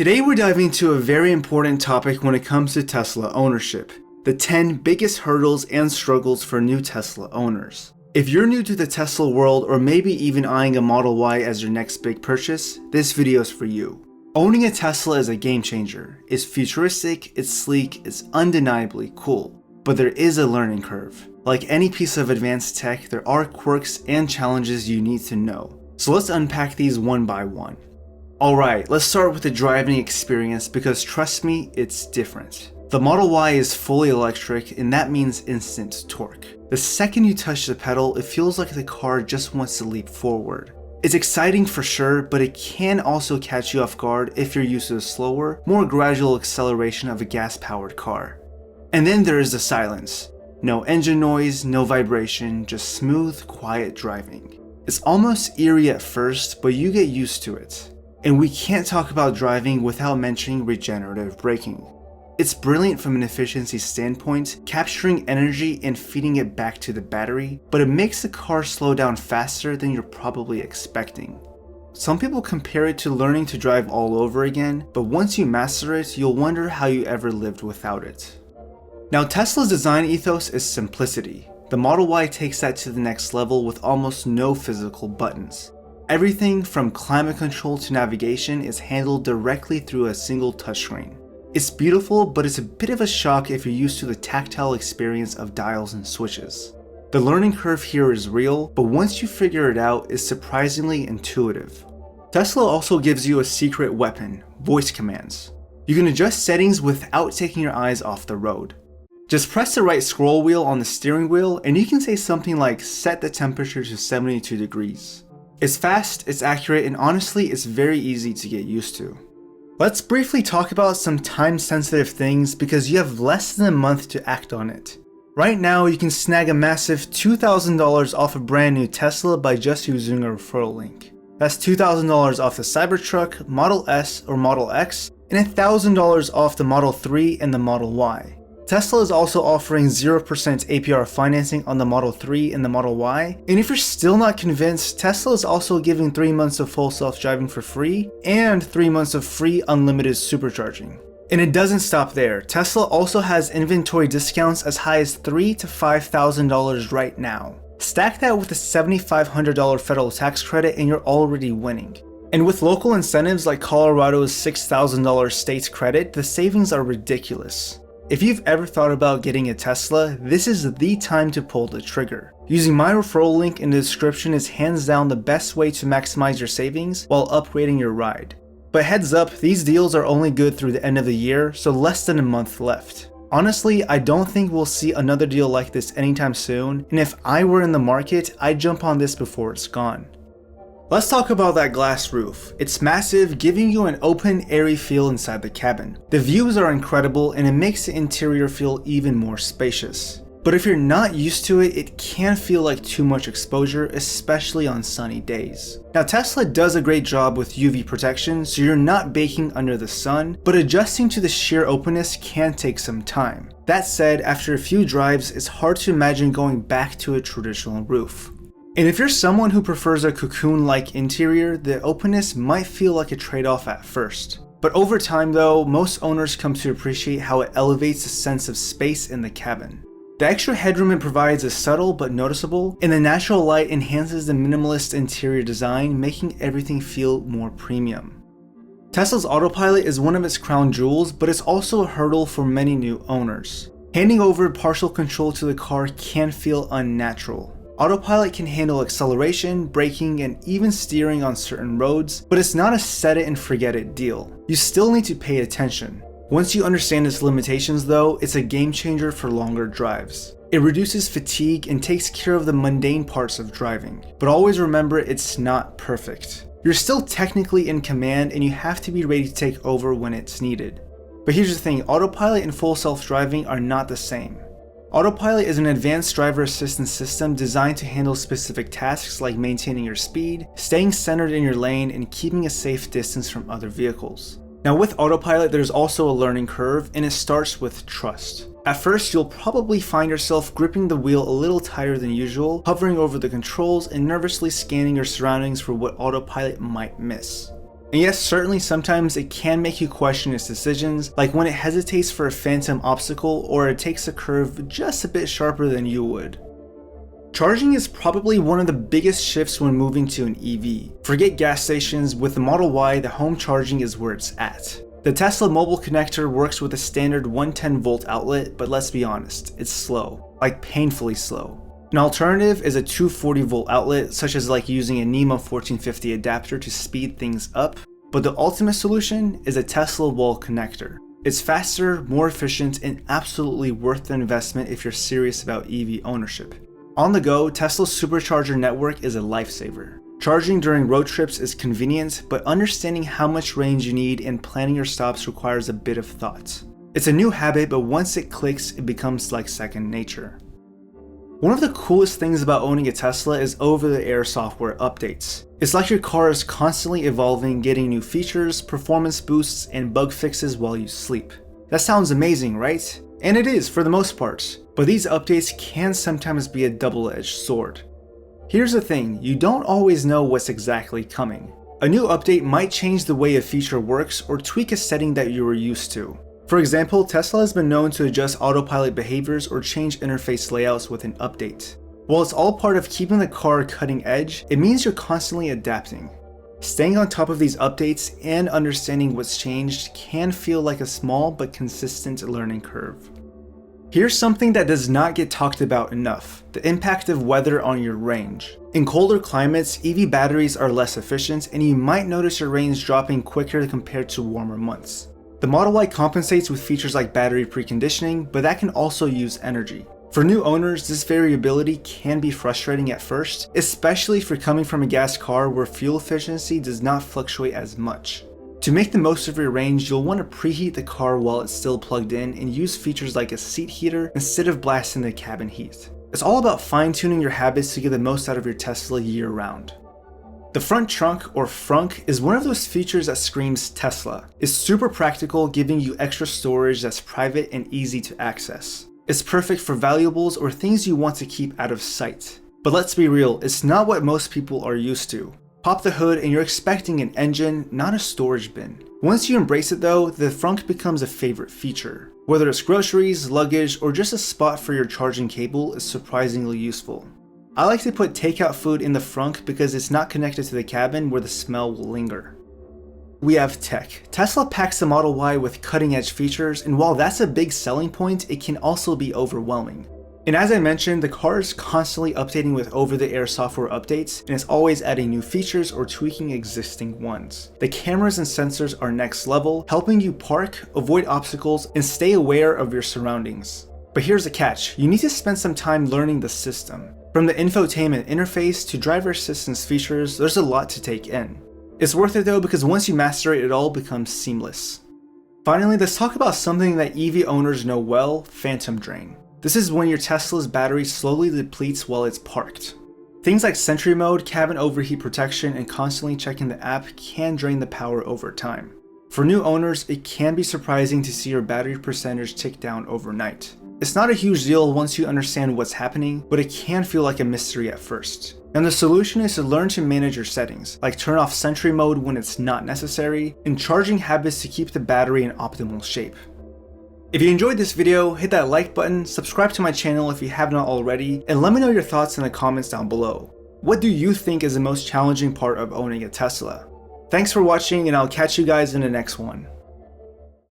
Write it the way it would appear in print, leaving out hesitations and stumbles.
Today we're diving into a very important topic when it comes to Tesla ownership, the 10 biggest hurdles and struggles for new Tesla owners. If you're new to the Tesla world or maybe even eyeing a Model Y as your next big purchase, this video is for you. Owning a Tesla is a game changer. It's futuristic, it's sleek, it's undeniably cool. But there is a learning curve. Like any piece of advanced tech, there are quirks and challenges you need to know. So let's unpack these one by one. Alright, let's start with the driving experience because trust me, it's different. The Model Y is fully electric and that means instant torque. The second you touch the pedal, it feels like the car just wants to leap forward. It's exciting for sure, but it can also catch you off guard if you're used to the slower, more gradual acceleration of a gas-powered car. And then there is the silence. No engine noise, no vibration, just smooth, quiet driving. It's almost eerie at first, but you get used to it. And we can't talk about driving without mentioning regenerative braking. It's brilliant from an efficiency standpoint, capturing energy and feeding it back to the battery, but it makes the car slow down faster than you're probably expecting. Some people compare it to learning to drive all over again, but once you master it, you'll wonder how you ever lived without it. Now, Tesla's design ethos is simplicity. The Model Y takes that to the next level with almost no physical buttons. Everything from climate control to navigation is handled directly through a single touchscreen. It's beautiful, but it's a bit of a shock if you're used to the tactile experience of dials and switches. The learning curve here is real, but once you figure it out, it's surprisingly intuitive. Tesla also gives you a secret weapon, voice commands. You can adjust settings without taking your eyes off the road. Just press the right scroll wheel on the steering wheel and you can say something like set the temperature to 72 degrees. It's fast, it's accurate, and honestly, it's very easy to get used to. Let's briefly talk about some time-sensitive things because you have less than a month to act on it. Right now, you can snag a massive $2,000 off a brand new Tesla by just using a referral link. That's $2,000 off the Cybertruck, Model S or Model X, and $1,000 off the Model 3 and the Model Y. Tesla is also offering 0% APR financing on the Model 3 and the Model Y, and if you're still not convinced, Tesla is also giving 3 months of full self-driving for free and 3 months of free unlimited supercharging. And it doesn't stop there. Tesla also has inventory discounts as high as $3,000 to $5,000 right now. Stack that with a $7,500 federal tax credit and you're already winning. And with local incentives like Colorado's $6,000 state's credit, the savings are ridiculous. If you've ever thought about getting a Tesla, this is the time to pull the trigger. Using my referral link in the description is hands down the best way to maximize your savings while upgrading your ride. But heads up, these deals are only good through the end of the year, so less than a month left. Honestly, I don't think we'll see another deal like this anytime soon, and if I were in the market, I'd jump on this before it's gone. Let's talk about that glass roof. It's massive, giving you an open, airy feel inside the cabin. The views are incredible and it makes the interior feel even more spacious. But if you're not used to it, it can feel like too much exposure, especially on sunny days. Now, Tesla does a great job with UV protection, so you're not baking under the sun, but adjusting to the sheer openness can take some time. That said, after a few drives, it's hard to imagine going back to a traditional roof. And if you're someone who prefers a cocoon-like interior, the openness might feel like a trade-off at first. But over time though, most owners come to appreciate how it elevates the sense of space in the cabin. The extra headroom it provides is subtle but noticeable, and the natural light enhances the minimalist interior design, making everything feel more premium. Tesla's autopilot is one of its crown jewels, but it's also a hurdle for many new owners. Handing over partial control to the car can feel unnatural. Autopilot can handle acceleration, braking, and even steering on certain roads, but it's not a set it and forget it deal. You still need to pay attention. Once you understand its limitations though, it's a game changer for longer drives. It reduces fatigue and takes care of the mundane parts of driving. But always remember, it's not perfect. You're still technically in command and you have to be ready to take over when it's needed. But here's the thing, autopilot and full self-driving are not the same. Autopilot is an advanced driver assistance system designed to handle specific tasks like maintaining your speed, staying centered in your lane, and keeping a safe distance from other vehicles. Now with autopilot, there's also a learning curve, and it starts with trust. At first, you'll probably find yourself gripping the wheel a little tighter than usual, hovering over the controls and nervously scanning your surroundings for what autopilot might miss. And yes, certainly sometimes it can make you question its decisions, like when it hesitates for a phantom obstacle or it takes a curve just a bit sharper than you would. Charging is probably one of the biggest shifts when moving to an EV. Forget gas stations, with the Model Y, the home charging is where it's at. The Tesla mobile connector works with a standard 110 volt outlet, but let's be honest, it's slow, like painfully slow. An alternative is a 240 volt outlet, such as like using a NEMA 1450 adapter to speed things up, but the ultimate solution is a Tesla wall connector. It's faster, more efficient, and absolutely worth the investment if you're serious about EV ownership. On the go, Tesla's supercharger network is a lifesaver. Charging during road trips is convenient, but understanding how much range you need and planning your stops requires a bit of thought. It's a new habit, but once it clicks, it becomes like second nature. One of the coolest things about owning a Tesla is over-the-air software updates. It's like your car is constantly evolving, getting new features, performance boosts, and bug fixes while you sleep. That sounds amazing, right? And it is for the most part, but these updates can sometimes be a double-edged sword. Here's the thing, you don't always know what's exactly coming. A new update might change the way a feature works or tweak a setting that you were used to. For example, Tesla has been known to adjust autopilot behaviors or change interface layouts with an update. While it's all part of keeping the car cutting edge, it means you're constantly adapting. Staying on top of these updates and understanding what's changed can feel like a small but consistent learning curve. Here's something that does not get talked about enough: the impact of weather on your range. In colder climates, EV batteries are less efficient and you might notice your range dropping quicker compared to warmer months. The Model Y compensates with features like battery preconditioning, but that can also use energy. For new owners, this variability can be frustrating at first, especially if you're coming from a gas car where fuel efficiency does not fluctuate as much. To make the most of your range, you'll want to preheat the car while it's still plugged in and use features like a seat heater instead of blasting the cabin heat. It's all about fine-tuning your habits to get the most out of your Tesla year-round. The front trunk, or frunk, is one of those features that screams Tesla. It's super practical, giving you extra storage that's private and easy to access. It's perfect for valuables or things you want to keep out of sight. But let's be real, it's not what most people are used to. Pop the hood and you're expecting an engine, not a storage bin. Once you embrace it though, the frunk becomes a favorite feature. Whether it's groceries, luggage, or just a spot for your charging cable, is surprisingly useful. I like to put takeout food in the frunk because it's not connected to the cabin where the smell will linger. We have tech. Tesla packs the Model Y with cutting-edge features, and while that's a big selling point, it can also be overwhelming. And as I mentioned, the car is constantly updating with over-the-air software updates, and it's always adding new features or tweaking existing ones. The cameras and sensors are next level, helping you park, avoid obstacles, and stay aware of your surroundings. But here's the catch, you need to spend some time learning the system. From the infotainment interface to driver assistance features, there's a lot to take in. It's worth it though, because once you master it, it all becomes seamless. Finally, let's talk about something that EV owners know well: phantom drain. This is when your Tesla's battery slowly depletes while it's parked. Things like Sentry Mode, cabin overheat protection, and constantly checking the app can drain the power over time. For new owners, it can be surprising to see your battery percentage tick down overnight. It's not a huge deal once you understand what's happening, but it can feel like a mystery at first. And the solution is to learn to manage your settings, like turn off Sentry Mode when it's not necessary, and charging habits to keep the battery in optimal shape. If you enjoyed this video, hit that like button, subscribe to my channel if you have not already, and let me know your thoughts in the comments down below. What do you think is the most challenging part of owning a Tesla? Thanks for watching, and I'll catch you guys in the next one.